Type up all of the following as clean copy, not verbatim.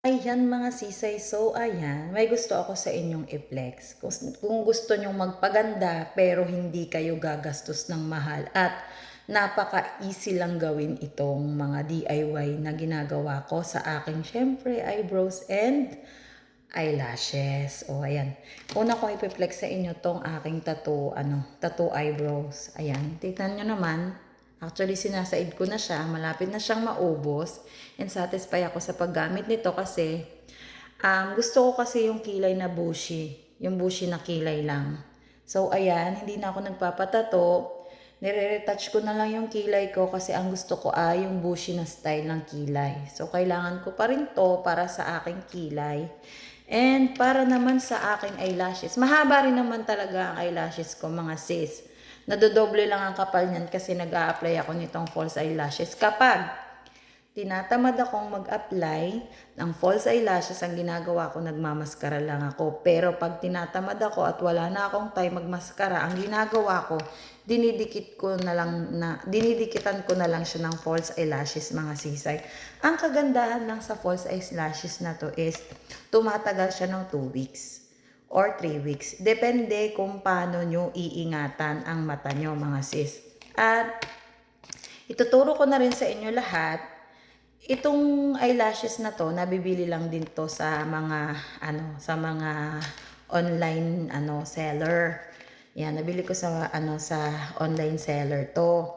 Ayan mga sisay, so ayan, may gusto ako sa inyong i-flex. Kung gusto nyong magpaganda pero hindi kayo gagastos ng mahal at napaka-easy lang gawin itong mga DIY na ginagawa ko sa aking syempre eyebrows and eyelashes. O ayan, una kong i-flex sa inyo tong aking tattoo eyebrows. Ayan, tignan nyo naman. Actually, sinasaid ko na siya. Malapit na siyang maubos. And satisfy ako sa paggamit nito kasi gusto ko kasi yung kilay na bushy. Yung bushy na kilay lang. So, ayan. Hindi na ako nagpapatato. Nire-retouch ko na lang yung kilay ko kasi ang gusto ko ay yung bushy na style ng kilay. So, kailangan ko pa rin to para sa aking kilay. And para naman sa aking eyelashes. Mahaba rin naman talaga ang eyelashes ko mga sis. Nadodoble lang ang kapal niyan kasi nag-a-apply ako nitong false eyelashes. Kapag tinatamad akong mag-apply ng false eyelashes, ang ginagawa ko, nagmamaskara lang ako. Pero pag tinatamad ako at wala na akong time magmaskara, ang ginagawa ko, dinidikitan ko na lang siya ng false eyelashes mga sisay. Ang kagandahan lang sa false eyelashes na to is tumatagal siya ng 2 weeks. Or 3 weeks. Depende kung paano nyo iingatan ang mata nyo mga sis. At ituturo ko na rin sa inyo lahat. Itong eyelashes na to, nabibili lang din to sa mga online seller. Yan, nabili ko sa online seller to.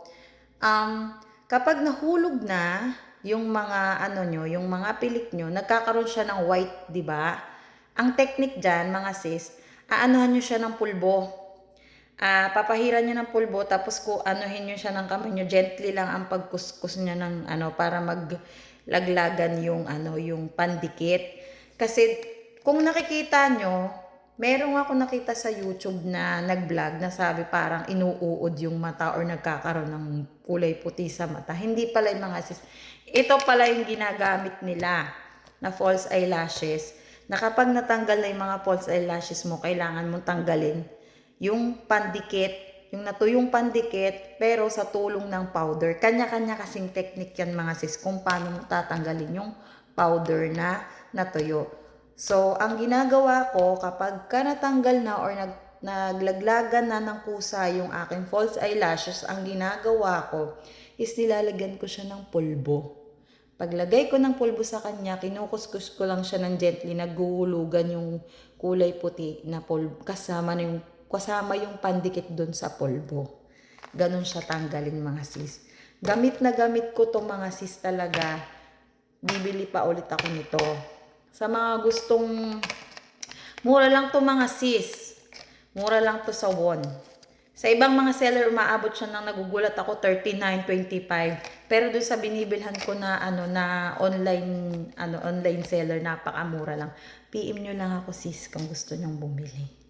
Kapag nahulog na yung mga yung mga pilik nyo, nagkakaroon siya ng white, 'di ba? Ang technique dyan, mga sis, aanuhan nyo siya ng pulbo. Papahiran nyo ng pulbo, tapos anuhin nyo siya ng kamay nyo. Gently lang ang pagkuskus nyo ng para maglaglagan yung pandikit. Kasi kung nakikita nyo, merong ako nakita sa YouTube na nag-vlog na sabi parang inuuod yung mata or nagkakaroon ng kulay puti sa mata. Hindi pala yung mga sis. Ito pala yung ginagamit nila na false eyelashes. Na kapag natanggal na yung mga false eyelashes mo, kailangan mong tanggalin yung pandikit, yung natuyong pandikit, pero sa tulong ng powder. Kanya-kanya kasing technique yan mga sis kung paano mo tatanggalin yung powder na natuyo. So, ang ginagawa ko, kapag natanggal na or naglaglagan na ng kusa yung aking false eyelashes, ang ginagawa ko is nilalagyan ko siya ng pulbo. Paglagay ko ng pulbo sa kanya, kinukuskus ko lang siya ng gently, naghuhulugan yung kulay puti na pulbo, kasama yung pandikit dun sa pulbo. Ganon siya tanggalin mga sis. Gamit na gamit ko to mga sis talaga. Bibili pa ulit ako nito. Sa mga gustong, mura lang to mga sis. Mura lang to sa won. Sa ibang mga seller, umaabot siya ng nagugulat ako, 39.25. Pero doon sa binibilhan ko na online seller, napakamura lang. PM nyo lang ako sis kung gusto nyong bumili.